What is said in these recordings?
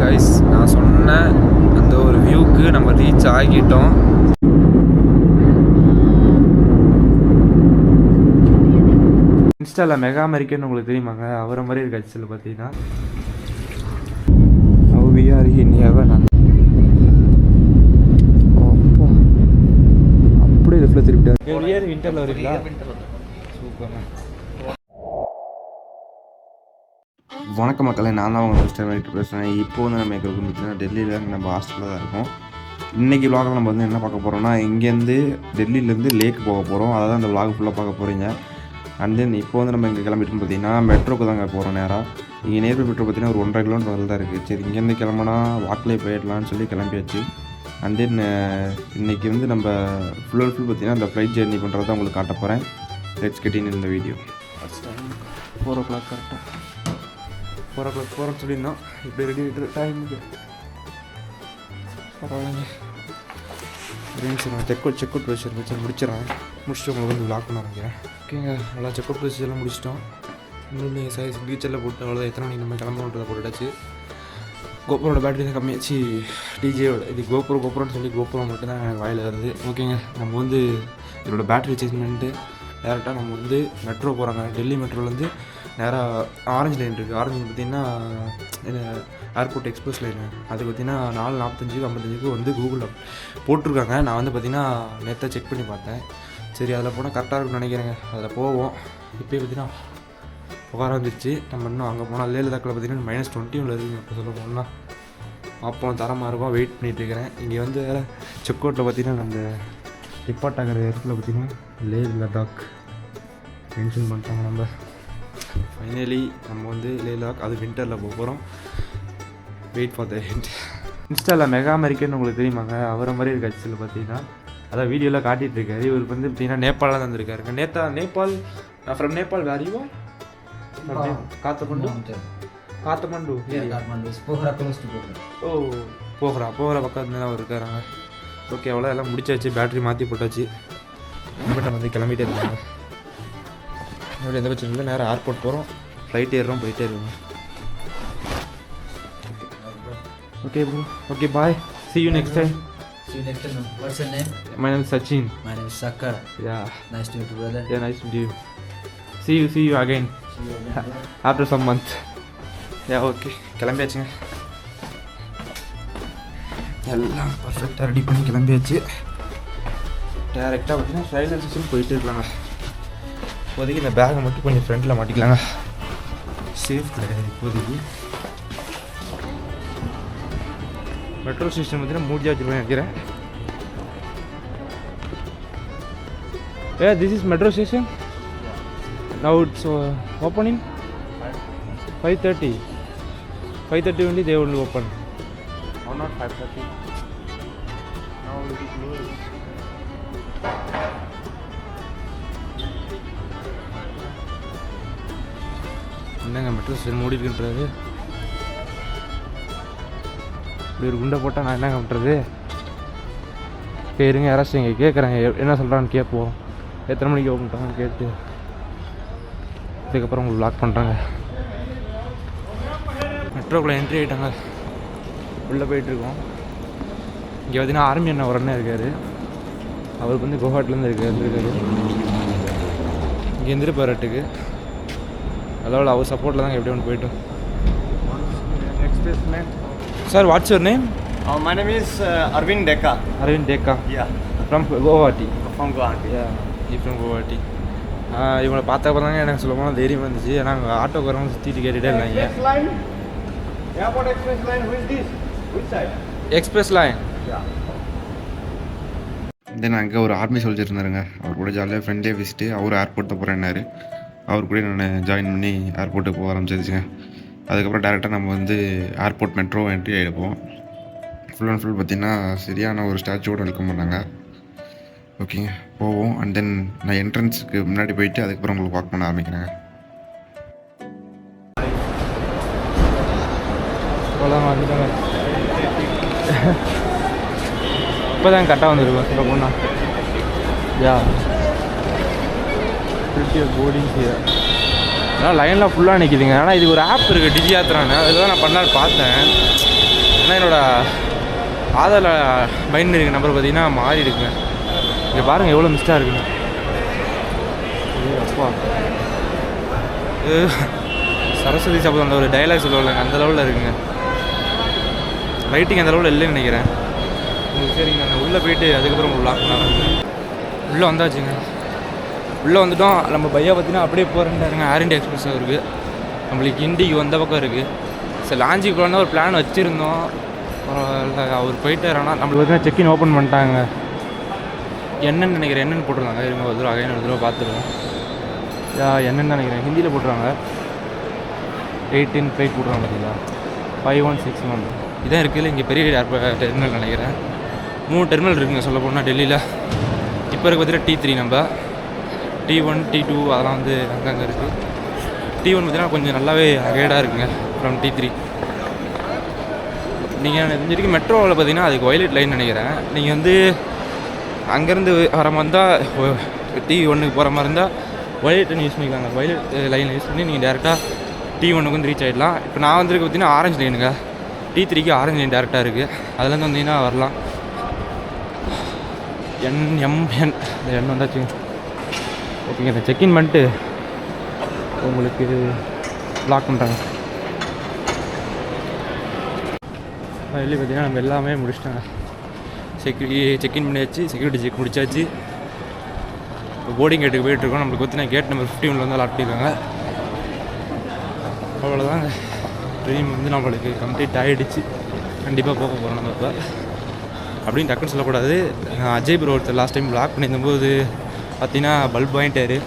Guys, நான் சொன்ன அந்த ஒரு வியூக்கு நம்ம ரீச் ஆகிட்டோம். இன்ஸ்டாவில் மெகா அமெரிக்கன் உங்களுக்கு தெரியுமாங்க? அவரை மாதிரி இருக்கு ஆக்சுவலில் பார்த்தீங்கன்னா. அப்படியே ரிஃப்ளெக்ட் திருப்பிட்டார். விண்டரில் வரீங்களா? சூப்பர்ண்ணா. வணக்கம் மக்களே, நான் தான் உங்கள் மிஸ்டர் வெயிட் பேசுகிறேன். இப்போ வந்து நம்ம எங்கே இருக்கோம் பார்த்தீங்கன்னா, டெல்லியில் நம்ம ஹாஸ்டலில் தான் இருக்கோம். இன்றைக்கி விலாகில் நம்ம வந்து என்ன பார்க்க போகிறோம்னா, இங்கேருந்து டெல்லியிலேருந்து லேக் போக போகிறோம். அதை தான் இந்த விலாக் ஃபுல்லாக பார்க்க போகிறீங்க. அண்ட் தென் இப்போ வந்து நம்ம இங்கே கிளம்பிட்டு பார்த்தீங்கன்னா மெட்ரோக்கு தாங்க போகிறோம் நேராக. இங்கே நேர்பை மெட்ரோ பார்த்தீங்கன்னா ஒரு 1.5 கிலோமீட்டர் தான் இருக்குது. சரி, இங்கேருந்து கிளம்புனா வாக்கிலே போயிடலான்னு சொல்லி கிளம்பியாச்சு. அண்ட் தென் இன்றைக்கி வந்து நம்ம ஃபுல் அண்ட் ஃபுல் பார்த்தீங்கன்னா இந்த ஃப்ளைட் ஜெர்னி பண்ணுறது தான் உங்களுக்கு காட்ட போகிறேன். லெட்ஸ் கெட் இன் இந்த வீடியோ. ஃபர்ஸ்ட் டைம் 4 o'clock கரெக்டாக 4 o'clock போகிறோன்னு சொல்லியிருந்தோம். இப்படி ரெடி ஆகிட்டு டைமுக்கு பரவாயில்லைங்க. செக் அவுட் ப்ரொசீஜர் வச்சு முடிச்சிடறேன். முடிச்சுட்டு உங்களுக்கு வந்து விலாக் பண்ண ஆரம்பிக்கிறேன். ஓகேங்க, நல்லா செக் அவுட் ப்ரொசீஜர்லாம் முடிச்சிட்டோம். இன்னும் நீங்கள் சைஸ் டீச்சரில் போட்டு அவ்வளோதான். எத்தனை மணிக்கு நம்ம கிளம்பணுன்றதை போட்டுட்டாச்சு. கோப்ரோட பேட்டரி தான் கம்மியாச்சு. டிஜேயோட இது கோப்ரோன்னு சொல்லி கோப்ரோ மட்டும்தான் எனக்கு வாயில் வருது. ஓகேங்க, நம்ம வந்து இதோட பேட்டரி சேஞ்ச் பண்ணிட்டு டேரெக்டாக நம்ம வந்து மெட்ரோ போகிறாங்க. டெல்லி மெட்ரோலேருந்து நேராக ஆரஞ்சு லைன் இருக்குது. ஆரஞ்சு பார்த்திங்கன்னா ஏர்போர்ட் எக்ஸ்பிரஸ் லைனு. அது பார்த்திங்கன்னா 4:45 55 வந்து கூகுளில் போட்டிருக்காங்க. நான் வந்து பார்த்திங்கன்னா நேற்று செக் பண்ணி பார்த்தேன். சரி, அதில் போனால் கரெக்டாக இருக்குன்னு நினைக்கிறேங்க. அதில் போவோம். இப்போயே பார்த்திங்கன்னா புகாரம் வந்துருச்சு. நம்ம இன்னும் அங்கே போனால் லேலதாக்கில் பார்த்திங்கன்னா -21 இருக்குங்க. இப்போ சொல்ல போனால் அப்போ தரமாக இருக்கும். வெயிட் பண்ணிகிட்டு இருக்கிறேன். இங்கே வந்து வேறு செக் அவுட்டில் பார்த்திங்கன்னா அந்த டிபார்ட் ஆகிற இடத்துல பார்த்திங்கன்னா லே லடாக் மென்ஷன் பண்ணிட்டாங்க. நம்ம ஃபைனலி நம்ம வந்து லே லடாக் அது வின்டரில் போக போகிறோம். Wait for the hint. இன்ஸ்டாவில் மெகா அமெரிக்கன் உங்களுக்கு தெரியுமாங்க? அவரை மாதிரி இருக்கு ஆக்சுவலில் பார்த்தீங்கன்னா. அதான் வீடியோவில் காட்டிகிட்டு இருக்காரு. இவருக்கு வந்து பார்த்தீங்கன்னா நேபாளில் தான் வந்திருக்காருங்க. நேபாள் ஃப்ரம் நேபாள். வேறியோ காத்தமண்டு ஓ போகிற பக்கத்துல தான் இருக்காருங்க. ஓகே, அவ்வளோ எல்லாம் முடிச்சாச்சு. பேட்டரி மாற்றி போட்டாச்சு. நம்ம வந்து கிளம்பிட்டே இருக்காங்க. எந்த பிரச்சனை இல்லை. நேராக ஏர்போர்ட் போகிறோம். ஃப்ளைட் ஏறுறோம், போயிட்டே இருக்கோம். Okay bro. Okay, bye. See you next time. See you next time. What's your name? My name is Sachin. My name is Sakar. Yeah. Nice to meet you, brother. Yeah, nice to meet you. See you again. See you again. After some month. Yeah, okay. கிளம்பியாச்சுங்க. எல்லாம் பர்ஃபெக்டாக ready பண்ணி கிளம்பியாச்சு. டேரெக்டாக பார்த்தீங்கன்னா silence system போயிட்டு இருக்கலாங்க. இப்போதைக்கு இந்த பேகை மட்டும் கொஞ்சம் ஃப்ரண்ட்டில் மாட்டிக்கலாங்க. சேஃப் கிடையாது இப்போதைக்கு. மெட்ரோ ஸ்டேஷன் பார்த்தீங்கன்னா மூடியாக வச்சுருப்பேன் நினைக்கிறேன். This is metro station. Now it's opening 5:30 only they will open. Or not 5:30. Now it is closed. என்னங்க மெட்ரோ ஸ்டேஷன் மூடி இருக்குன்றது? இப்படி ஒரு குண்டை போட்டால் நான் என்னங்க பண்ணுறது? இருங்க, யாராச்சும் இங்கே கேட்குறாங்க என்ன சொல்கிறான்னு கேட்போம். எத்தனை மணிக்கு ஓப்பன் பண்ணுறாங்கன்னு கேட்டு அதுக்கப்புறம் உங்களுக்கு லாக் பண்ணுறாங்க. மெட்ரோக்குள்ளே என்ட்ரி ஆகிட்டாங்க. உள்ளே போயிட்டுருக்கோம். இங்கே பார்த்தீங்கன்னா ஆர்மி அண்ணா ஒரு அண்ணன் இருக்கார். அவருக்கு வந்து குவஹாட்டிலேருந்து இருந்திருக்காரு. இங்கே இருந்துருப்பாராட்டுக்கு. அதோட அவர் சப்போர்ட்டில் தாங்க எப்படி ஒன்று போயிட்டோம். Express line. Sir, what's your name? My name is Arvind Deka. Arvind Deka. Yeah. From Guwahati. From Guwahati. Yeah, he's from Guwahati. இவங்களை பார்த்தப்ப தாங்க எனக்கு சொல்ல போனால் தைரியம் வந்துச்சு. ஏன்னா அங்கே ஆட்டோக்காரங்க சுற்றிட்டு கேட்டுகிட்டே இருந்தாங்க. Airport Express line. Who is this? Which side? Express line. Yeah. தென் அங்கே ஒரு ஆர்மி சோல்ஜர் இருந்தாருங்க. அவர் கூட ஜாலியாக ஃப்ரெண்டே விசிட்டு. அவர் ஏர்போர்ட் தான் போகிறேன்னாரு. அவர் கூட நான் ஜாயின் பண்ணி ஏர்போர்ட்டுக்கு போக ஆரம்பிச்சிருச்சுங்க. அதுக்கப்புறம் டேரெக்டாக நம்ம வந்து ஏர்போர்ட் மெட்ரோ என்ட்ரி ஆகிடுப்போம். ஃபுல் அண்ட் ஃபுல் பார்த்திங்கன்னா சரியான ஒரு ஸ்டாச்சுவோடு வெல்கம் பண்ணாங்க. ஓகேங்க, போவோம். அண்ட் தென் நான் என்ட்ரன்ஸுக்கு முன்னாடி போயிட்டு அதுக்கப்புறம் உங்களுக்கு வாக் பண்ண ஆரம்பிக்கிறேங்க. வந்துட்டாங்க. இப்போ தான் கரெக்டாக வந்துருக்கோம் சொல்ல போனால். யா போர்டிங் ஹியர். ஆனால் லைனில் ஃபுல்லாக நிற்கிதுங்க. ஆனால் இது ஒரு ஆப் இருக்குது டிஜி யாத்திரான்னு. அதில் தான் நான் பண்ணாலும் பார்த்தேன். ஆனால் என்னோடய ஆதாரில் பைண்ட் இருக்க நம்பர் பார்த்தீங்கன்னா மாறி இருக்குங்க. இங்கே பாருங்கள் எவ்வளோ மிஸ்டாக இருக்குங்க. அப்பா இது சரஸ்வதி சபதம் அந்த ஒரு டைலாக் சொல்லுவாங்க, அந்த லெவலில் இருக்குங்க. லைட்டிங் அந்த லெவலில் இல்லைன்னு நினைக்கிறேன். உங்களுக்கு சரிங்க, நான் உள்ளே போயிட்டு அதுக்கப்புறம் உங்களுக்கு லாக் பண்ணலாம். உள்ளே வந்தாச்சுங்க. உள்ளே வந்துட்டோம். நம்ம பையா பார்த்தீங்கன்னா அப்படியே போகிறேன்டாருங்க. ஏர் இண்டியா எக்ஸ்பிரஸ் இருக்குது, நம்மளுக்கு இண்டிகோ அந்த பக்கம் இருக்குது. சரி லாஞ்சுக்கு போகலான்னு ஒரு பிளான் வச்சுருந்தோம். அவர் போயிட்டார். ஆனால் நம்மளுக்கு பார்த்தீங்கன்னா செக்இன் ஓப்பன் பண்ணிட்டாங்க. என்னென்னு நினைக்கிறேன், என்னென்னு போட்டுருந்தாங்க. இருங்க ஒரு தடவை அகைன் ஒரு தடவை பார்த்துருவோம். என்னென்னு நினைக்கிறேன், ஹிந்தியில் போட்டுருவாங்க. 18 ஃப்ளைட் போட்டுருவாங்க பார்த்தீங்களா, 5161 இதான் இருக்குல்ல. இங்கே பெரிய டெர்மினல் நினைக்கிறேன். 3 டெர்மினல் இருக்குங்க சொல்ல போனால் டெல்லியில். இப்போ இருக்க பார்த்தீங்கன்னா T3, நம்ம T1 T2 அதெல்லாம் வந்து அங்கங்கே இருக்குது. T1 பார்த்தீங்கன்னா கொஞ்சம் நல்லாவே அகேடாக இருக்குங்க ஃப்ரம் T3. நீங்கள் தெரிஞ்சிருக்கு மெட்ரோவில் பார்த்தீங்கன்னா அதுக்கு வயலட் லைன் நினைக்கிறேன். நீங்கள் வந்து அங்கேருந்து வர மாதிரி இருந்தால் T1க்கு போகிற மாதிரி இருந்தால் வயலட் லைன் யூஸ் பண்ணிக்கலாங்க. வயலட் லைன் யூஸ் பண்ணி நீங்கள் டேரெக்டாக T1க்கு வந்து ரீச் ஆகிடலாம். இப்போ நான் வந்துருக்கு பார்த்தீங்கன்னா ஆரஞ்சு லைனுங்க. T3க்கு ஆரஞ்சு லைன் டேரெக்டாக இருக்குது. அதுலேருந்து வந்தீங்கன்னா வரலாம். NMN இந்த எண் வந்தாச்சுங்க. ஓகேங்க, இந்த செக்இன் பண்ணிட்டு உங்களுக்கு லாக் பண்ணுறாங்க. வெளியே பார்த்தீங்கன்னா நம்ம எல்லாமே முடிச்சிட்டாங்க. செக்இன் பண்ணியாச்சு, செக்யூரிட்டி செக் முடிச்சாச்சு. இப்போ போர்டிங் கேட்டுக்கு போயிட்டுருக்கோம். நம்மளுக்கு பார்த்தீங்கன்னா கேட் நம்பர் 51 வந்து லாக் பண்ணியிருக்காங்க. அவ்வளோதாங்க, ட்ரீம் வந்து நம்மளுக்கு கம்ப்ளீட் ஆகிடுச்சு. கண்டிப்பாக போக போகிறோம் நம்ம இப்போ அப்படின்னு டக்குன்னு சொல்லக்கூடாது. அஜய் ப்ரோ ஒருத்தர் லாஸ்ட் டைம் லாக் பண்ணியிருந்தபோது பார்த்தீங்கன்னா பல்ப் வாங்கிட்டார்.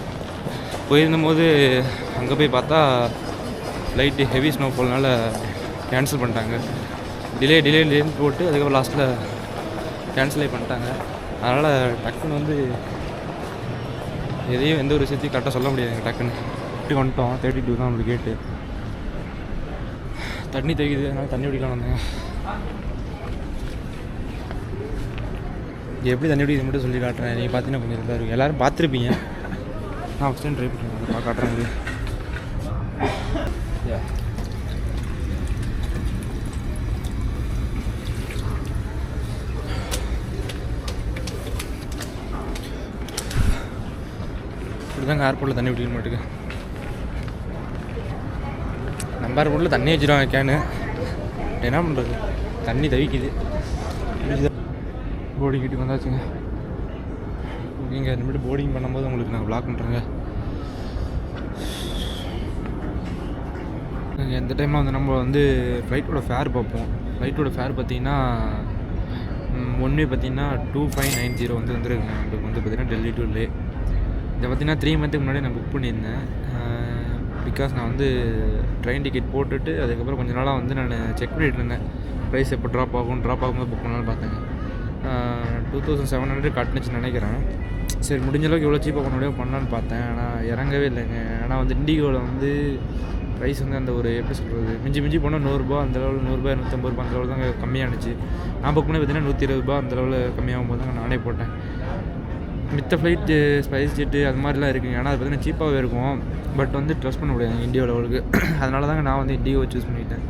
போயிருந்தபோது அங்கே போய் பார்த்தா லைட்டு ஹெவி ஸ்னோஃபால்னால கேன்சல் பண்ணிட்டாங்க. டிலேன்னு போட்டு அதுக்கப்புறம் லாஸ்ட்டில் கேன்சலே பண்ணிட்டாங்க. அதனால் டக்குன்னு வந்து எதையும் எந்த ஒரு விஷயத்தையும் கரெக்டாக சொல்ல முடியாது. டக்குன்னு இப்படி வந்துட்டோம். 32 தான் நம்மளுக்கு கேட்டு. தண்ணி தெரியுது, அதனால் தண்ணி குடிக்கலாம் வந்தேங்க. எப்படி தண்ணி குடிக்கிறது மட்டும் சொல்லி காட்டுறேன். நீங்கள் பார்த்தீங்கன்னா கொஞ்சம் இதாக இருக்கும். எல்லோரும் பார்த்துருப்பீங்க. நான் ஃபஸ்ட் டைம் ட்ரை பண்ணுறேன், காட்டுறேன். இப்படி தாங்க ஏர்போர்ட்டில் தண்ணி குடிக்க மாட்டுக்கு. நம்ம ஏர்போர்ட்டில் தண்ணி வச்சுருவாங்க கேனு. என்ன பண்ணுறது, தண்ணி தவிக்குது. போர்டிங் வீட்டுக்கு வந்தாச்சுங்க. ஓகேங்க, இனிமேட்டு போர்டிங் பண்ணும்போது உங்களுக்கு நான் வ்ளாக் பண்ணுறேங்க. எந்த டைமில் வந்து நம்ம வந்து ஃப்ளைட்டோட ஃபேர் பார்ப்போம். ஃப்ளைட்டோட ஃபேர் பார்த்திங்கன்னா ஒன்வே பார்த்திங்கன்னா 2590 வந்து வந்துருக்குங்க. நம்மளுக்கு வந்து பார்த்திங்கன்னா டெல்லி டு லே. இதை பார்த்திங்கன்னா 3 மந்த்துக்கு முன்னாடி நான் புக் பண்ணியிருந்தேன். பிகாஸ் நான் வந்து ட்ரெயின் டிக்கெட் போட்டுட்டு அதுக்கப்புறம் கொஞ்ச நாளாக வந்து நான் செக் பண்ணிட்டு இருந்தேன். ப்ரைஸ் எப்போ ட்ராப் ஆகும்போது புக் பண்ணலான்னு பார்த்தேங்க. 2700 கட்டுனுச்சுன்னு நினைக்கிறேன். சரி முடிஞ்ச அளவுக்கு எவ்வளோ சீப்பாக பண்ண முடியும் பண்ணலான்னு பார்த்தேன். ஆனால் இறங்கவே இல்லைங்க. ஆனால் வந்து இண்டிகோவில் வந்து ப்ரைஸ் வந்து அந்த ஒரு எப்படி சொல்கிறது, மிஞ்சி போனால் 100 ரூபா அந்த லெவலில், 100 ரூபா 150 ரூபா அந்த லெவலில் தாங்க கம்மியானுச்சு. நான் புக் பண்ணி பார்த்தீங்கன்னா 120 ரூபா அந்த லெவலில் கம்மியாகும் போது தாங்க நானே போட்டேன். மித்த ஃப்ளைட்டு ஸ்பைஸ் ஜெட்டு அது மாதிரிலாம் இருக்குங்க. ஆனால் அது பார்த்தீங்கன்னா சீப்பாகவே இருக்கும். பட் வந்து ட்ரஸ்ட் பண்ண முடியாது இண்டிகோ லெவலுக்கு. அதனால தாங்க நான் வந்து இண்டிகோ சூஸ் பண்ணிட்டேன்.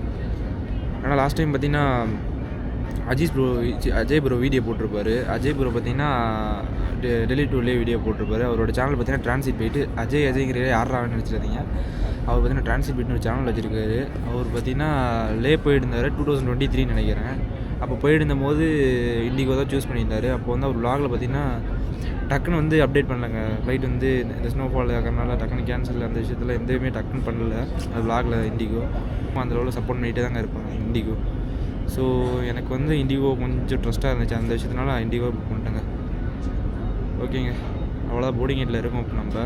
ஆனால் லாஸ்ட் டைம் பார்த்தீங்கன்னா அஜய் ப்ரோ வீடியோ போட்டிருப்பாரு. அஜய் ப்ரோ பார்த்தீங்கன்னா டெல்லி டு லே வீடியோ போட்டிருப்பாரு. அவரோட சேனல் பார்த்தீங்கன்னா டிரான்சிட் போயிட்டு அஜய்ங்கிற யாரான்னு நினச்சிடாதீங்க. அவர் பார்த்தீங்கன்னா டிரான்சிட் போயிட்டு ஒரு சேனல் வச்சுருக்காரு. அவர் பார்த்தீங்கன்னா லே போயிருந்தார் 2023 நினைக்கிறேன். அப்போ போயிருந்த போது இண்டிகோ தான் சூஸ் பண்ணியிருந்தார். அப்போ வந்து அவர் vlogல பார்த்தீங்கன்னா டக்குன்னு வந்து அப்டேட் பண்ணலங்க. ஃப்ளைட் வந்து இந்த ஸ்னோஃபால் ஆகிறனால டக்குன்னு கேன்சல், அந்த விஷயத்தில் எதுவுமே டக்குன்னு பண்ணல. அது vlogல இண்டிகோ அந்த லெவலில் சப்போர்ட் பண்ணிகிட்டே தாங்க இருப்பாங்க இண்டிகோ. ஸோ எனக்கு வந்து இண்டிகோ கொஞ்சம் ட்ரஸ்ட்டாக இருந்துச்சு. அந்த விஷயத்தினால இண்டிகோ புக் பண்ணிட்டேங்க. ஓகேங்க, அவ்வளோதான். போர்டிங் கேட்டில் இருக்கும். இப்போ நம்ம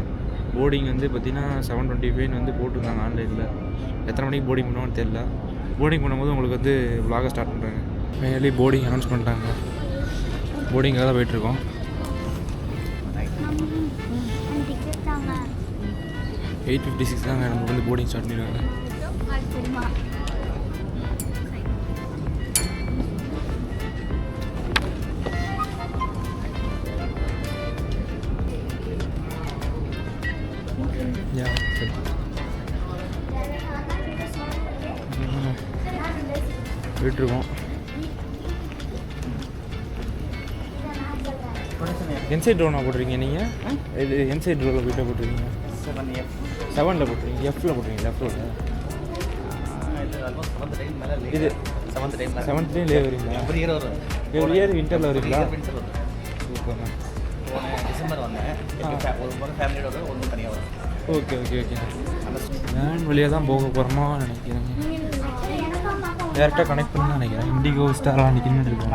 போர்டிங் வந்து பார்த்திங்கன்னா 7:25 வந்து போட்டிருந்தாங்க ஆன்லைனில். எத்தனை மணிக்கு போர்டிங் பண்ணுவோன்னு தெரியல. போர்டிங் பண்ணும்போது உங்களுக்கு வந்து vlog ஸ்டார்ட் பண்ணுறாங்க. மேலே போர்டிங் அனௌன்ஸ் பண்ணிட்டாங்க. போர்டிங்காக தான் போயிட்டுருக்கோம். 8:56 தாங்க நம்ம வந்து போர்டிங் ஸ்டார்ட் பண்ணிடுவாங்க. போயிட்டுருக்கோம். என் சைட் ட்ரோனா போட்டுருக்கீங்க நீங்கள்? இது என் சைட் ட்ரோவில் போய்ட்டு போட்டுருக்கீங்க? 7F போட்டுருக்கீங்க, Fல போட்டுருக்கீங்க, F-ல இது 7th டைம்லேயே வரீங்களா? எவ்ரி இயர் வின்டரில் வரீங்களா? சூப்பர்ண்ணா. டிசம்பர் வந்தேன். ஒரு ஃபேமிலியோட ஒன்று தனியாக வரும். Okay okay okay. வேன் வழியாக தான் போக போகிறோமா நினைக்கிறேன். டேரெக்டாக கனெக்ட் பண்ணி நினைக்கிறேன். இண்டிகோ ஸ்டார்லாம் நிற்கணும்னு இருக்கோம்.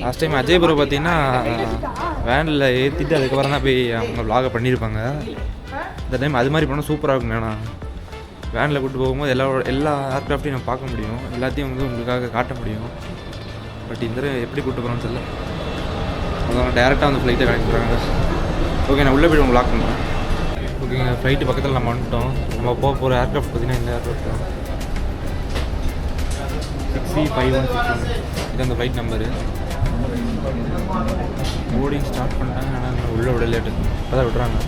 லாஸ்ட் டைம் அஜய் ப்ரோ பார்த்தீங்கன்னா வேனில் ஏற்றிட்டு அதுக்கப்புறம் தான் போய் அவங்க vlog பண்ணியிருப்பாங்க. இந்த டைம் அது மாதிரி பண்ணால் சூப்பராக இருக்கும். ஏன்னா வேனில் கூப்பிட்டு போகும்போது எல்லா ஏர்க்ராஃப்ட்டையும் நம்ம பார்க்க முடியும், எல்லாத்தையும் வந்து உங்களுக்காக காட்ட முடியும். பட் இந்த தடவை எப்படி கூப்பிட்டு போகிறோம்னு தெரியல. அதனால் டேரெக்டாக வந்து ஃப்ளைட்டை கனெக்ட் பண்ணுறாங்க. ஓகே, நான் உள்ளே போய்ட்டு உங்களுக்கு லாக் பண்ணுறேன். ஓகேங்க, ஃப்ளைட்டு பக்கத்தில் நம்ம வந்துட்டோம். நம்ம போக போகிற ஏர்க்ராஃப்ட் பார்த்தீங்கன்னா இந்த ஏர்க்ராஃப்ட் 63516 இது அந்த ஃப்ளைட் நம்பரு. போர்டிங் ஸ்டார்ட் பண்ணிட்டாங்க. ஆனால் உள்ளே விட லேட்டு, இப்போ தான் விடுறாங்க.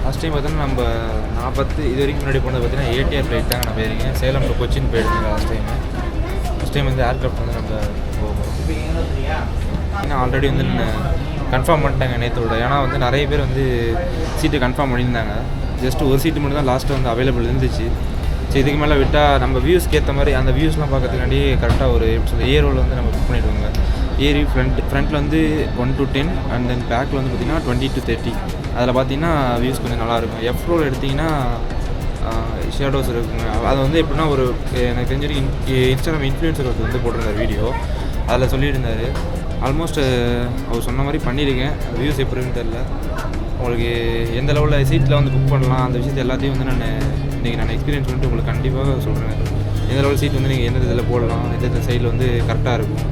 லாஸ்ட் டைம் பார்த்தீங்கன்னா நம்ம 40 இது வரைக்கும் முன்னாடி போனது பார்த்தீங்கன்னா ஏடிஆர் ஃப்ளைட் தாங்க நான் போயிருக்கேன். சேலம் டு கொச்சின் போயிருக்கேன் லாஸ்ட் டைம் வந்து ஏர்க்ராஃப்ட் வந்து நம்ம போகிறோம். ஏன்னா ஆல்ரெடி வந்து கன்ஃபார்ம் பண்ணிட்டாங்க நேற்றோட. ஏன்னா வந்து நிறைய பேர் வந்து சீட்டு கன்ஃபார்ம் பண்ணியிருந்தாங்க. ஜஸ்ட் ஒரு சீட்டு மட்டும் தான் லாஸ்ட்டு வந்து அவைலபிள் இருந்துச்சு. சரி, இதுக்கு மேலே விட்டால் நம்ம வியூஸ்க்கு ஏற்ற மாதிரி அந்த வியூஸ்லாம் பார்க்கறதுக்காண்டி கரெக்டாக ஒரு எப்படி சொல்ல ஏரோவில் வந்து நம்ம புக் பண்ணிவிடுவாங்க. ஏரி ஃப்ரண்ட்டில் வந்து 1 to 10 அண்ட் தென் பேக்கில் வந்து பார்த்திங்கன்னா 20 to 30. அதில் பார்த்தீங்கன்னா வியூஸ் கொஞ்சம் நல்லாயிருக்கும். F-ரோல் எடுத்திங்கன்னா ஷேடோஸ் இருக்குங்க. அது வந்து எப்படின்னா ஒரு எனக்கு தெரிஞ்ச இன்ஸ்டாகிராம் இன்ஃப்ளூயன்சர் வந்து போட்டிருந்தார் வீடியோ. அதில் சொல்லியிருந்தார். ஆல்மோஸ்ட் அவர் சொன்ன மாதிரி பண்ணியிருக்கேன். வியூஸ் எப்படி இருக்குன்னு தெரில. உங்களுக்கு எந்த லெவலில் சீட்டில் வந்து புக் பண்ணலாம் அந்த விஷயத்தை எல்லாத்தையும் வந்து இன்றைக்கி நான் எக்ஸ்பீரியன்ஸ் பண்ணிட்டு உங்களுக்கு கண்டிப்பாக சொல்கிறேன். எந்த லெவல் சீட் வந்து நீங்கள் எந்த இதில் போடலாம், எந்த சைடில் வந்து கரெக்டாக இருக்கும்,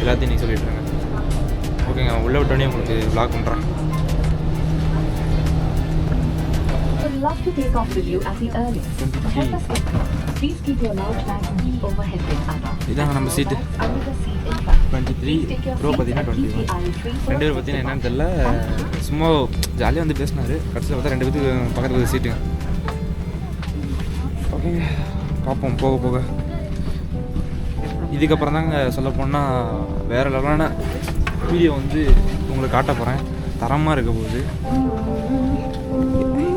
எல்லாத்தையும் நீங்கள் சொல்லிட்டுருங்க. ஓகேங்க, உள்ளே விட்டோடனே உங்களுக்கு vlog பண்ணுறேன். Love to take off with you at the earliest. To help us get there, please keep your large bags and keep overhead bin under. இதாங்க நம்ம சீட்டு Under the seat in front. 23, bro பார்த்தீங்கன்னா 21. 2 பேர் பார்த்தீங்கன்னா என்னன்னு தெரில, சும்மா ஜாலியாக வந்து பேசினார். கடைசியில் பார்த்தா 2 பேருக்கு பக்கத்தில் சீட்டுங்க. ஓகேங்க, பார்ப்போம் போக போக. இதுக்கப்புறம் தாங்க சொல்ல போனால் வேறு லெவலான வீடியோ வந்து உங்களுக்கு காட்ட போகிறேன். தரமாக இருக்க போகுது.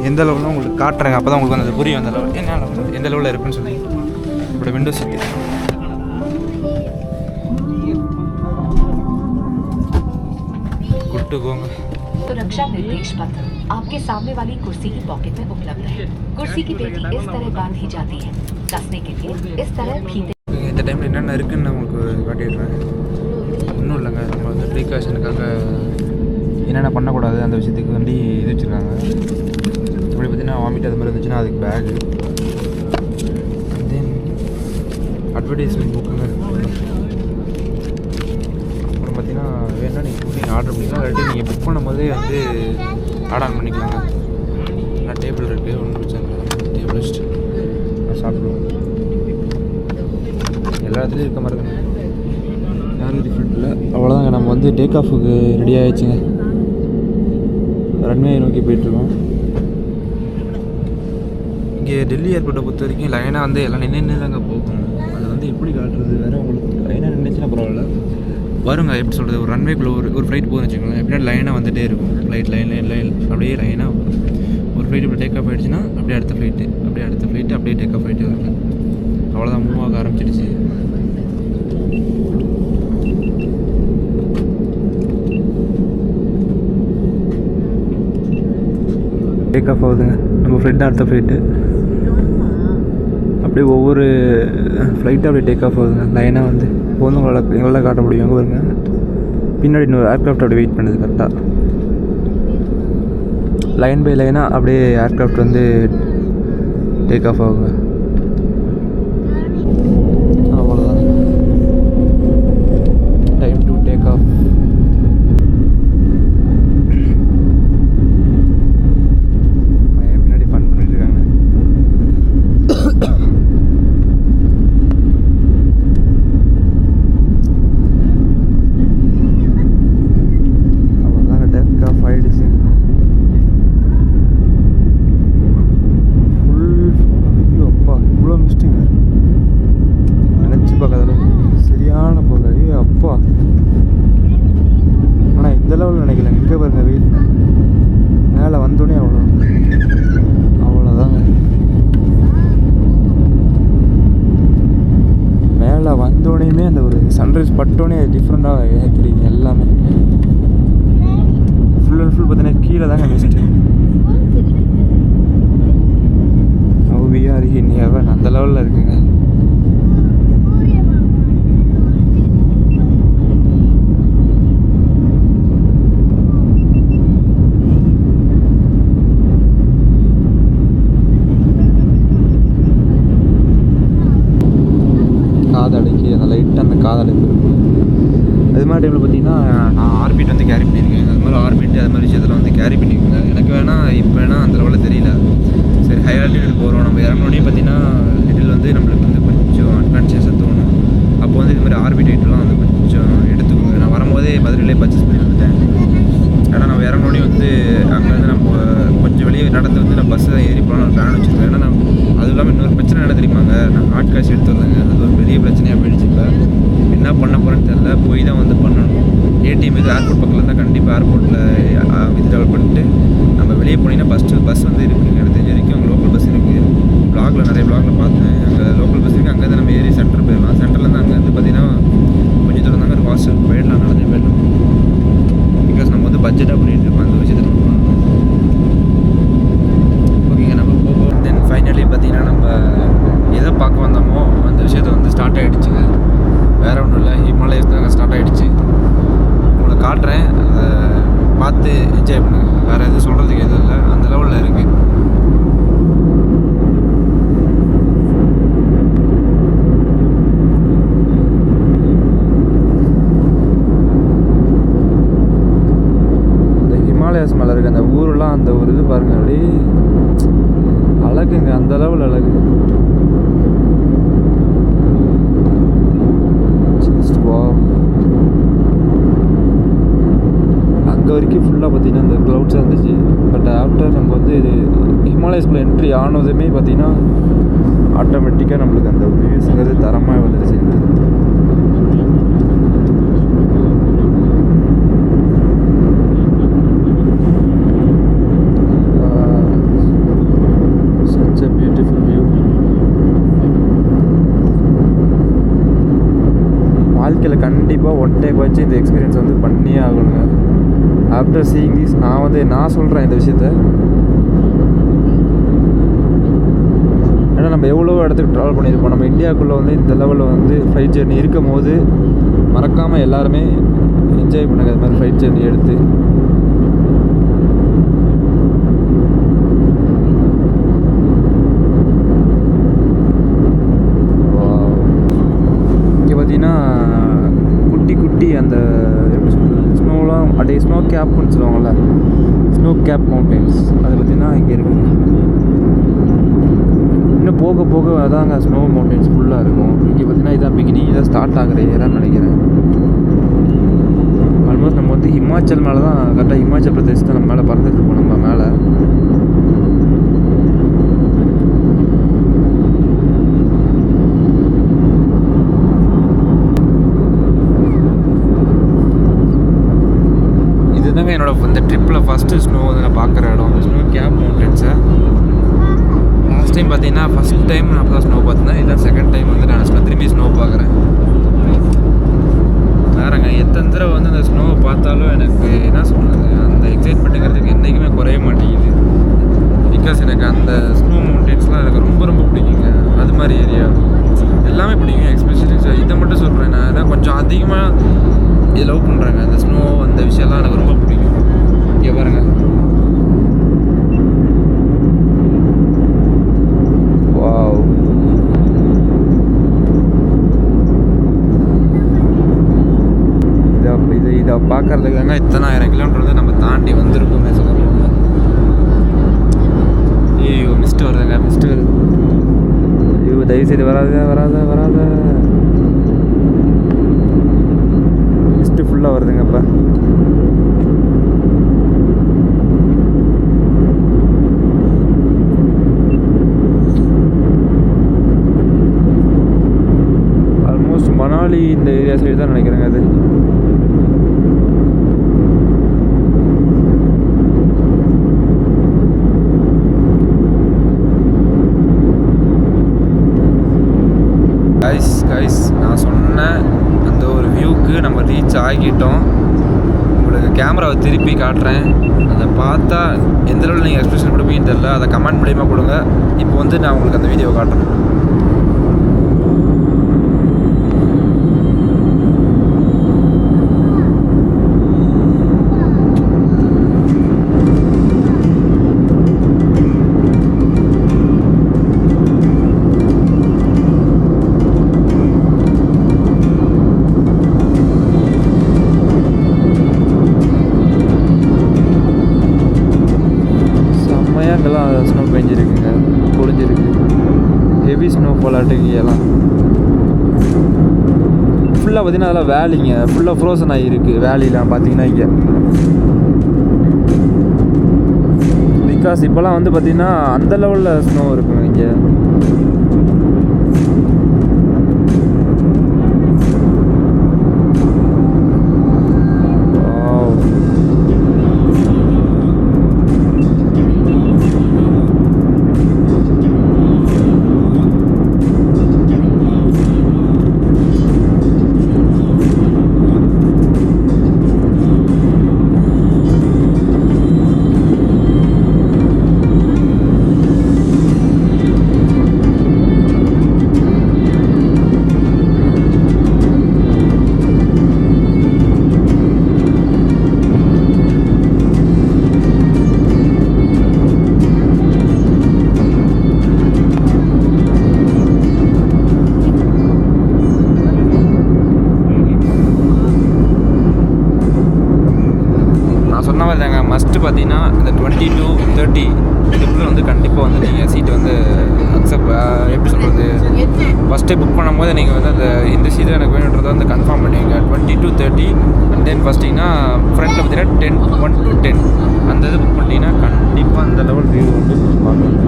எந்த லெவலில் உங்களுக்கு காட்டுறேங்க, அப்போ தான் உங்களுக்கு வந்து அது புரியும். அந்த லெவல் என்ன லெவல் எந்த லெவலில் இருக்குன்னு சொல்லி. இப்போட விண்டோ சீட் குட்டுக்கோங்க. सुरक्षा निर्देश पत्र आपके सामने वाली कुर्सी की पॉकेट में उपलब्ध है। कुर्सी की पेटी इस तरह बांधी जाती है। कसने के लिए इस तरह फीते। இந்த டைமில் என்னென்ன இருக்குன்னு நான் உங்களுக்கு காட்டிடுறேன். ஒன்றும் இல்லைங்க, நம்ம வந்து ப்ரீகாஷனுக்காக என்னென்ன பண்ணக்கூடாது அந்த விஷயத்துக்கு வேண்டி இது வச்சுருக்காங்க. அப்படி பார்த்தீங்கன்னா வாமிட் அது மாதிரி இருந்துச்சுன்னா அதுக்கு பேகு, தென் அட்வர்டைஸ்மெண்ட் புக்குங்க. அப்புறம் பார்த்தீங்கன்னா வேணால் நீங்கள் புக்கிங் ஆர்டர் பண்ணிக்கலாம், இல்லாட்டி நீங்கள் புக் பண்ணும் போதே வந்து ஆட் ஆன் பண்ணிக்கலாங்க. நல்லா டேபிள் இருக்குது, ஒன்றும் பிரச்சனை இல்லை. டேபிள் வச்சுட்டு நான் சாப்பிடுவோம். எல்லா இடத்துலையும் இருக்க மாதிரி தானே, யாரும் டிஃப்ரெண்ட் இல்லை. அவ்வளோதாங்க, நம்ம வந்து டேக் ஆஃபுக்கு ரெடி ஆகிடுச்சுங்க. ரன்வே நோக்கி போயிட்டுருக்கோம். இங்கே டெல்லி ஏர்போர்ட்டை பொறுத்த வரைக்கும் லைனாக வந்து எல்லாம் நின்று தாங்க போகும். அது வந்து எப்படி காட்டுறது வேறு, உங்களுக்கு லைனாக நின்றுச்சுன்னா பரவாயில்ல. வருங்க, எப்படி சொல்கிறது, ஒரு ரன்வேக்குள்ளே ஒரு ஃப்ளைட் போகுதுன்னு வச்சுக்கோங்களேன். எப்படின்னா லைனாக வந்துகிட்டே இருக்கும். ஃப்ளைட் லைன் அப்படியே லைனாக வரும். ஒரு ஃப்ளைட் இப்படி டேக் ஆஃப் ஆகிடுச்சுன்னா அப்படியே அடுத்த ஃப்ளைட்டு, அப்படியே அடுத்த ஃப்ளைட்டு, அப்படியே டேக் ஆஃப் ஆகிட்டே வருங்க. அவ்வளோதான், மூவ் ஆக ஆரம்பிச்சிடுச்சு. டேக் ஆஃப் ஆகுதுங்க நம்ம ஃப்ளைட், அடுத்த ஃப்ளைட்டு. அப்படியே ஒவ்வொரு ஃப்ளைட்டும் அப்படியே டேக் ஆஃப் ஆகுதுங்க லைனாக. வந்து இப்போ வந்து எங்களால் காட்ட முடியும். அங்கே வருங்க, பின்னாடி இன்னொரு ஏர்க்ராஃப்ட் அப்படியே வெயிட் பண்ணுது கரெக்டாக. லைன் பை லைனாக அப்படியே ஏர்க்ராஃப்ட் வந்து டேக் ஆஃப் ஆகுங்க. அவ்வளோதான், டைம் டு டேக் ஆஃப். பின்னாடி ஃபன் பண்ணிட்டு இருக்காங்க. அவ்வளோதான், டேக் ஆஃப் ஆகிடுச்சு. அங்கே பாருங்க வெயில் மேலே வந்தோடனே அவ்வளோதாங்க. மேலே வந்தோடனேயுமே அந்த ஒரு சன்ரைஸ் பட்டோடனே டிஃப்ரெண்ட்டாக தெரியுது எல்லாமே. ஃபுல் அண்ட் ஃபுல் பார்த்தீங்கன்னா கீழே தாங்க mist. We are in heaven அந்த லெவலில் இருக்குங்க. காதடைக்கு அந்த லைட்டாக அந்த காதடைப்பு இருக்கும். அது மாதிரி டைமில் பார்த்தீங்கன்னா நான் ஆர்பிட் வந்து கேரி பண்ணியிருக்கேன். அது மாதிரி ஆர்பிட் அது மாதிரி விஷயத்தில் வந்து கேரி பண்ணியிருக்கேங்க. எனக்கு இப்போ வேணால் அந்த லெவலில் தெரியல. சரி ஹை ஆல்டிடியூட் போகிறோம், நம்ம இறங்கினோடனே பார்த்தீங்கன்னா லிட்டில் வந்து நம்மளுக்கு வந்து கொஞ்சம் அட்வான்டேஜஸாக தோணும். அப்போ வந்து இது மாதிரி ஆர்பிட் ஐட்டெலாம் வந்து கொஞ்சம் எடுத்துக்கோங்க. நான் வரும்போதே மதுரையிலே பர்ச்சேஸ் பண்ணி வந்துட்டேன். ஏன்னா நம்ம இறங்கினோடனே வந்து அங்கேருந்து நம்ம கொஞ்சம் வெளியே நடந்து வந்து நான் பஸ்ஸில் ஏறி போகலாம் ஒரு பிளான் வச்சுருக்கேன். ஏன்னா நான் அதுவும் இல்லாமல் இன்னொரு பிரச்சனை என்ன தெரியுமாங்க, நான் ஹார்ட் கேஷ் எடுத்து வந்தேங்க. அது ஒரு பெரிய பிரச்சனையாக போயிடுச்சு. இப்போ என்ன பண்ண போகிறேன்னு தெரில, போய் தான் வந்து பண்ணணும். ஏடிஎம் இது ஏர்போர்ட் பக்கத்தில் இருந்தால் கண்டிப்பாக ஏர்போர்ட்டில் வித்ட்ராவல் பண்ணிட்டு நம்ம வெளியே போனீங்கன்னா பஸ் வந்து இருக்குங்க. எனக்கு தெரிஞ்ச வரைக்கும் அங்கே லோக்கல் பஸ் இருக்குது. நிறைய ப்ளாகில் பார்த்தேன். அங்கே லோக்கல் பஸ் இருக்குது. அங்கேருந்து நம்ம ஏறி சென்டர் போயிடலாம். சென்டர்லேருந்து அங்கேருந்து பார்த்தீங்கன்னா கொஞ்சம் தூரம் தாங்க ஒரு ஹாஸ்டல் போயிடலாம், நடந்து போயிடலாம். பிகாஸ் நம்ம வந்து பட்ஜெட்டாக பண்ணிகிட்டு இருக்கோம். அந்த விஷயத்தை நம்ம பண்ணணும். ஓகேங்க, நம்ம போவோம். தென் ஃபைனலி பார்த்தீங்கன்னா நம்ம எதை பார்க்க வந்தோமோ அந்த விஷயத்த வந்து ஸ்டார்ட் ஆகிடுச்சுங்க. வேறு ஒன்றும் இல்லை, ஹிமாலயஸ் தாங்க ஸ்டார்ட் ஆகிடுச்சு. உங்களை காட்டுறேன், அதை பார்த்து என்ஜாய் பண்ணுங்கள். வேறு எதுவும் சொல்கிறதுக்கு எதுவும் இல்லை, அந்த லெவலில் இருக்குது. இந்த ஹிமாலயஸ் மேலே இருக்க அந்த ஊரெலாம் அந்த ஒரு இது பாருங்கள், அப்படியே அழகுங்க, அந்த லெவல் அழகு. அங்கே வரைக்கும் ஃபுல்லாக பார்த்தீங்கன்னா இந்த க்ளவுட்ஸாக இருந்துச்சு. பட் ஆஃப்டர் நம்ம வந்து இது ஹிமாலயஸ்குள்ளே என்ட்ரி ஆனதுமே பார்த்தீங்கன்னா ஆட்டோமேட்டிக்காக நம்மளுக்கு அந்த வியூஸுங்கிறது தரமாக வந்துடுச்சு. such a beautiful view. வாழ்க்கையில் கண்டிப்பாக ஒன் டைம் வச்சு இந்த எக்ஸ்பீரியன்ஸ் வந்து பண்ணியே ஆகணுங்க. ஆஃப்டர் சீயிங் திஸ் நான் சொல்கிறேன் இந்த விஷயத்த. ஏன்னா நம்ம எவ்வளோ இடத்துக்கு ட்ராவல் பண்ணியிருப்போம். நம்ம இந்தியாவுக்குள்ளே வந்து இந்த லெவலில் வந்து ஃப்ளைட் ஜெர்னி இருக்கும் போது மறக்காமல் எல்லாருமே என்ஜாய் பண்ணுங்க அது மாதிரி ஃப்ளைட் ஜெர்னி எடுத்து. பார்த்தீங்கன்னா குட்டி அந்த எப்படி சொல்கிறது, ஸ்னோலாம் அப்படியே ஸ்னோ கேப்னு சொல்லுவாங்கள்ல, ஸ்னோ கேப் மவுண்டன்ஸ், அது பார்த்திங்கன்னா இங்கே இருக்குது. இன்னும் போக போக அதாங்க ஸ்னோ மவுண்டன்ஸ் ஃபுல்லாக இருக்கும். இங்கே பார்த்திங்கன்னா இதான் பிகினிங், இதான் ஸ்டார்ட் ஆகிற ஏறான்னு நினைக்கிறேன். ஆல்மோஸ்ட் நம்ம வந்து ஹிமாச்சல் மேலே தான், கரெக்டாக ஹிமாச்சல் பிரதேஷ் தான் நம்ம மேலே பறந்துட்டுருக்கோம். நம்ம மேலே இதுதாங்க என்னோட இந்த ட்ரிப்பில் ஃபஸ்ட்டு ஸ்னோ வந்து நான் பார்க்குற இடம், ஸ்னோ கேப் மவுண்டன்ஸை. லாஸ்ட் டைம் பார்த்தீங்கன்னா ஃபஸ்ட் டைம் நான் அப்போ தான் ஸ்னோ பார்த்தேன். இதுதான் செகண்ட் டைம் வந்து நான் திரும்பி ஸ்னோ பார்க்குறேன். வேறங்க எத்தனை தடவை வந்து அந்த ஸ்னோவை பார்த்தாலும் எனக்கு என்ன சொல்கிறது, அந்த எக்ஸைட்மெண்ட்டுங்கிறதுக்கு என்றைக்குமே குறைய மாட்டேங்குது. பிகாஸ் எனக்கு அந்த ஸ்னோ மவுண்டன்ஸ்லாம் எனக்கு ரொம்ப ரொம்ப பிடிக்குங்க. அது மாதிரி ஏரியா எல்லாமே பிடிக்கும். எஸ்பெஷலி இதை மட்டும் சொல்கிறேன், நான் ஏன்னா கொஞ்சம் அதிகமாக இது லவ் பண்ணுறாங்க அந்த ஸ்னோ, அந்த விஷயம்லாம் எனக்கு ரொம்ப பிடிக்கும். இங்கே பாருங்கள், வாவ், இதை பார்க்கறதுக்காக இத்தனை 1000 கிலோமீட்டர் வந்து நம்ம தாண்டி வந்திருக்கோமே சொல்லுவாங்க. ஐயோ மிஸ்ட்டு வருதுங்க, மிஸ்ட்டு வருது. ஐயோ தயவுசெய்து வராத மிஸ்ட்டு ஃபுல்லாக வருதுங்க. இப்போ ஆல்மோஸ்ட் மணாலி இந்த ஏரியா சைடு தான் நினைக்கிறேங்க. அது கைஸ் நான் சொன்ன அந்த ஒரு வியூக்கு நம்ம ரீச் ஆகிட்டோம். உங்களுக்கு கேமராவை திருப்பி காட்டுறேன். அதை பார்த்தா எந்த அளவில் நீங்கள் எக்ஸ்பிரஷன் கொடுப்பீங்கன்னு தெரில. அதை கமெண்ட் மூலியமாக கொடுங்க. இப்போ வந்து நான் உங்களுக்கு அந்த வீடியோவை காட்டுறேன். ஸ்னோ பெஞ்சிருக்குங்க, பொழிஞ்சிருக்கு. ஹெவி ஸ்னோ ஃபாலாட்டுக்கு எல்லாம் ஃபுல்லாக பார்த்தீங்கன்னா அதெல்லாம் வேலிங்க ஃபுல்லாக ஃப்ரோசன் ஆகிருக்கு. வேலிலாம் பார்த்தீங்கன்னா இங்கே பிகாஸ் இப்போலாம் வந்து பார்த்திங்கன்னா அந்த லெவலில் ஸ்னோ இருக்குங்க இங்கே. மஸ்ட்டு பார்த்தீங்கன்னா இந்த 20 to 30 இதுக்குள்ளே வந்து கண்டிப்பாக வந்து நீங்கள் சீட்டு வந்து அக்செப்ட் எப்படி சொல்கிறது, ஃபஸ்ட்டே புக் பண்ணும்போது நீங்கள் வந்து அந்த இந்த சீட்டு எனக்கு வேணுன்றதை வந்து கன்ஃபார்ம் பண்ணுவீங்க. 20 to 30 அண்ட் தென் ஃபஸ்ட்டிங்கன்னா ஃப்ரண்ட்டில் பார்த்தீங்கன்னா 1 to 10 அந்த இது புக் பண்ணிட்டீங்கன்னா கண்டிப்பாக அந்த லெவல் வியூ வந்து பார்க்கலாம்.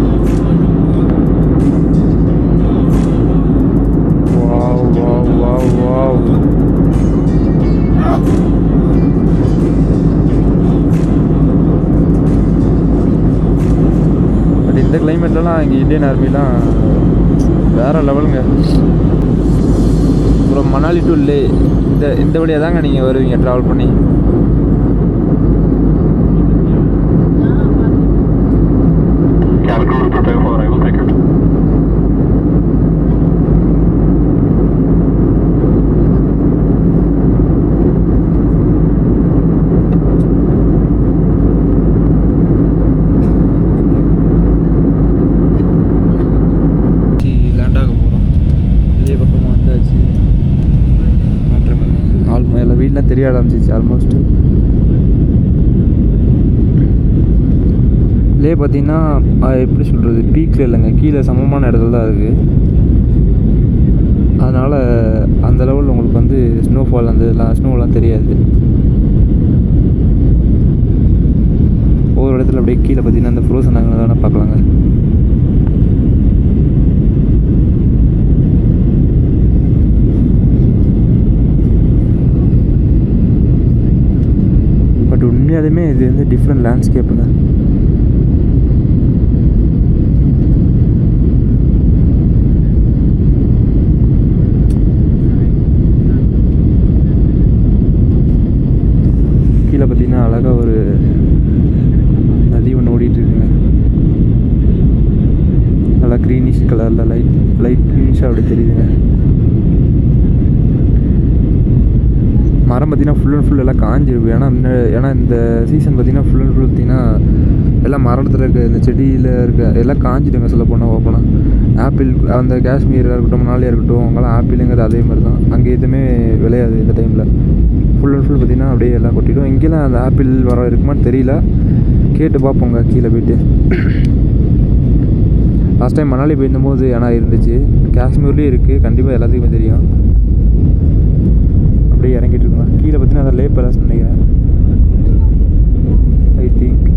Wow wow wow wow. இந்த கிளைமேட்லலாம் இங்கே இந்தியன் ஆர்மிலாம் வேறு லெவலுங்க. அப்புறம் மணாலி டு லே இந்த வழியாக தாங்க நீங்கள் வருவீங்க ட்ராவல் பண்ணி. வீடெலாம் தெரிய ஆரம்பிச்சிச்சு ஆல்மோஸ்ட். லே பார்த்தீங்கன்னா எப்படி சொல்கிறது, பீக்கில் இல்லைங்க, கீழே சமமான இடத்துல தான் இருக்குது. அதனால் அந்த லெவலில் உங்களுக்கு வந்து ஸ்னோஃபால் அந்த இதெல்லாம் ஸ்னோவெலாம் தெரியாது. ஒவ்வொரு இடத்துல அப்படியே கீழே பார்த்தீங்கன்னா அந்த ஃப்ரோசன் ஆகினா தானே பார்க்கலாங்க. பட் உண்மையாலுமே இது வந்து டிஃப்ரெண்ட் லேண்ட்ஸ்கேப்புங்க. கீழே பார்த்தீங்கன்னா அழகாக ஒரு நதி ஒன்று ஓடிட்டுருக்குங்க. நல்லா க்ரீனிஷ் கலரில் லைட் க்ரீனிஷாக அப்படி தெரியுதுங்க. மரம் பார்த்திங்கன்னா ஃபுல் அண்ட் ஃபுல் எல்லாம் காஞ்சிருக்கு. ஏன்னா இந்த சீசன் பார்த்திங்கன்னா ஃபுல் அண்ட் ஃபுல் பார்த்திங்கன்னா எல்லாம் மரத்தில் இருக்க இந்த செடியில் இருக்க எல்லாம் காஞ்சிடுங்க சொல்ல போனால் ஓப்பனாக. ஆப்பிள் அந்த காஷ்மீராக இருக்கட்டும், மணாலியாக இருக்கட்டும், அங்கெல்லாம் ஆப்பிளுங்கிறது அதே மாதிரி தான். அங்கே எதுவுமே விளையாது இந்த டைமில். ஃபுல் அண்ட் ஃபுல் பார்த்திங்கன்னா அப்படியே எல்லாம் கொட்டிடும். இங்கேலாம் அந்த ஆப்பிள் வர இருக்குமான்னு தெரியல, கேட்டு பார்ப்போங்க கீழே போய்ட்டு. லாஸ்ட் டைம் மணாலி போயிருந்தபோது ஆனால் இருந்துச்சு. காஷ்மீர்லேயும் இருக்குது, கண்டிப்பாக எல்லாத்துக்குமே தெரியும். அப்படியே இறங்கிட்டு இருக்கோம். கீழே பார்த்தீங்கன்னா அதை லே பேலஸ் நினைக்கிறேன், ஐ திங்க்.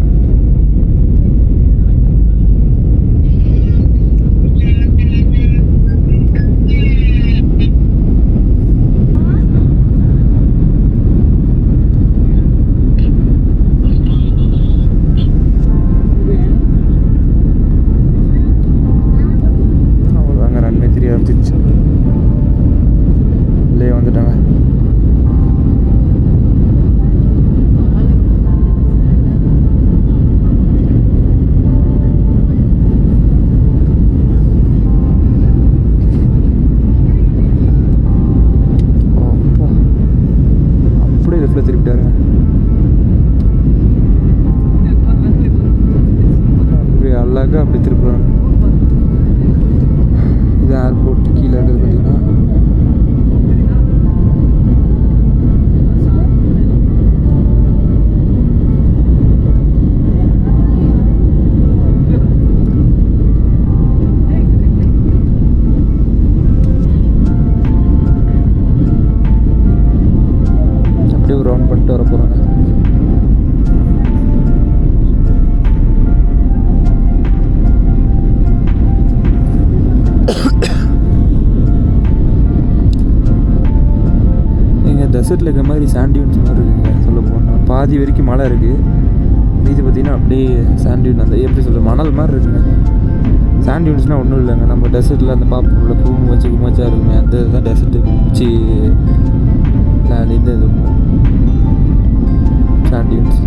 அவ்வளோதாங்க, ரன்வே தெரிய ஆரம்பிச்சிச்சு. பாருங்க. அப்படி அழகாக அப்படி திருப்புறாங்க. இது ஏர்போர்ட் கீழே இருக்கிறது பார்த்தீங்கன்னா அப்படியே ஒரு ரவுண்ட் பண்ணிட்டு வர போகிறாங்க. எங்கள் டெசர்ட்டில் இருக்கிற மாதிரி சாண்டியூன்ஸ் மாதிரி இருக்குங்க. சொல்ல போனால் பாதி வரைக்கும் மழை இருக்குது, மீதி பார்த்திங்கன்னா அப்படியே சாண்டியூன் அந்த எப்படி சொல்கிறது மணல் மாதிரி இருக்குங்க. சாண்டியூன்ஸ்னால் ஒன்றும் இல்லைங்க, நம்ம டெசர்ட்டில் அந்த பாப்புள்ள பூ வச்சு குமாச்சா இருக்குமே அந்த இதுதான் டெசர்ட்டு. குச்சி இது இருக்கும் சாண்டியூன்ஸ்.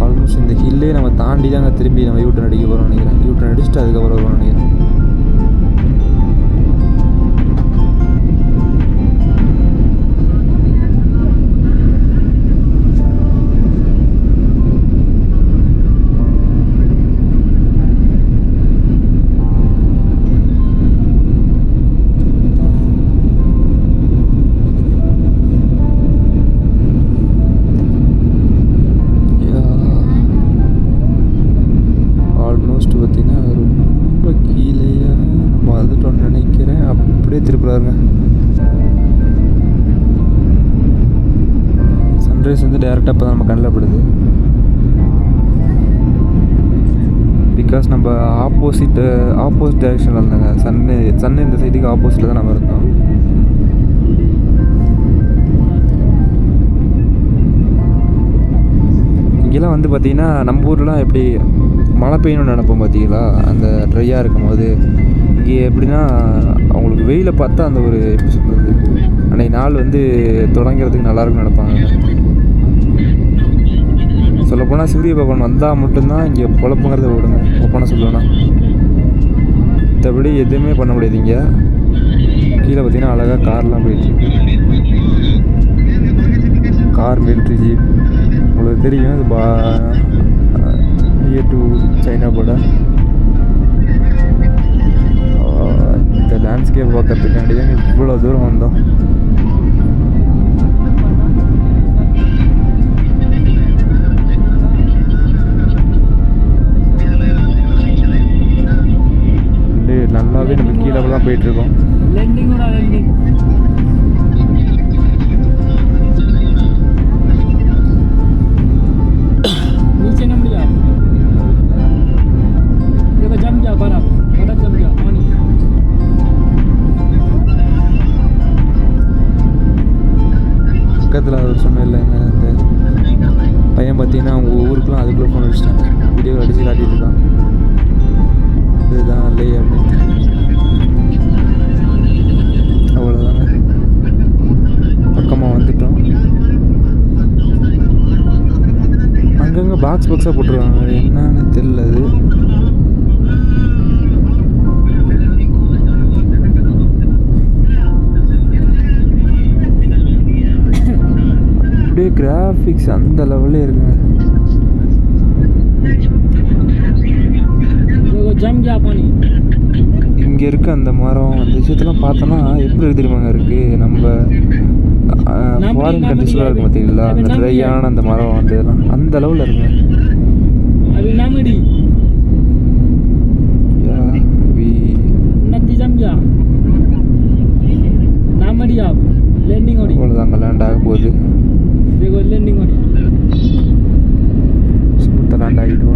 ஆல்மோஸ்ட் இந்த ஹில்லே நம்ம தாண்டி தாங்க திரும்பி நம்ம யூட்டன் அடிக்க போகிறோம்னு நினைக்கிறேன். யூட்டன் அடிச்சுட்டு அதுக்கப்புறம் வருவோம்னு நினைக்கிறேன். திருப்புறாருங்க. சன்ரைஸ் வந்து டேரெக்டாக இப்போ தான் நம்ம கண்ணில் படுது. பிகாஸ் நம்ம ஆப்போசிட் டைரெக்ஷனில் இருந்தாங்க. சன்னு இந்த சைடுக்கு ஆப்போசிட்டில் தான் நம்ம இருந்தோம். இங்கெல்லாம் வந்து பார்த்திங்கன்னா நம்ம ஊர்லாம் எப்படி மழை பெய்யணும்னு நினைப்போம் பார்த்தீங்களா, அந்த ட்ரையாக இருக்கும் போது. இங்கே எப்படின்னா அவங்களுக்கு வெயிலை பார்த்தா அந்த ஒரு எப்படி சொல்கிறது அன்றைக்கி நாள் வந்து தொடங்கிறதுக்கு நல்லாயிருக்குன்னு நினைப்பாங்க. சொல்லப்போனால் சூரிய பகவான் வந்தால் மட்டும்தான் இங்கே பொழப்புங்கிறத விடுங்க. ஒப்பனை சொல்லணும்னா மற்றபடி எதுவுமே பண்ண முடியாது. இங்கே கீழே பார்த்திங்கன்னா அழகாக கார்லாம் போயிடுச்சு. கார் மிலிட்ரி ஜீப் உங்களுக்கு தெரியும். இது நியர் டு சைனா பார்டர். இந்த லேண்ட்ஸ்கேப் பார்க்கறதுக்காண்டி தான் இவ்வளோ தூரம் வந்தோம். நல்லாவே நம்ம கீழே தான் போயிட்டுருக்கோம். பக்கத்தில் அவர் சொன்ன இல்லைங்க, அந்த பையன் பார்த்தீங்கன்னா அவங்க ஊருக்குலாம் அதுக்குள்ளே ஃபோன் அடிச்சிட்டாங்க. வீடியோ அடித்து காட்டிட்டு இருக்கான். இதுதான் லே அப்படின்னு. அவ்வளோதாங்க, பக்கமாக வந்துட்டோம். அங்கங்கே பாக்ஸாக போட்டிருக்காங்க, என்னன்னு தெரியல. அது அப்படியே கிராஃபிக்ஸ் அந்த லெவலில் இருக்குங்க. இங்கே இருக்க அந்த மரம் அந்த விஷயத்தெல்லாம் பார்த்தோன்னா எப்படி இருக்கு தெரியுமாங்க இருக்குது. நம்ம ஃபாரின் கண்ட்ரிஸ்லாம் இருக்கும் பார்த்தீங்களா, அந்த ட்ரையான அந்த மரம் அந்த இதெல்லாம் அந்த அளவில் இருக்குங்க. அவ்வளோதாங்க, லேண்ட் ஆக போகுது. ஸ்மூத்தாக லேண்ட் ஆகிடும்.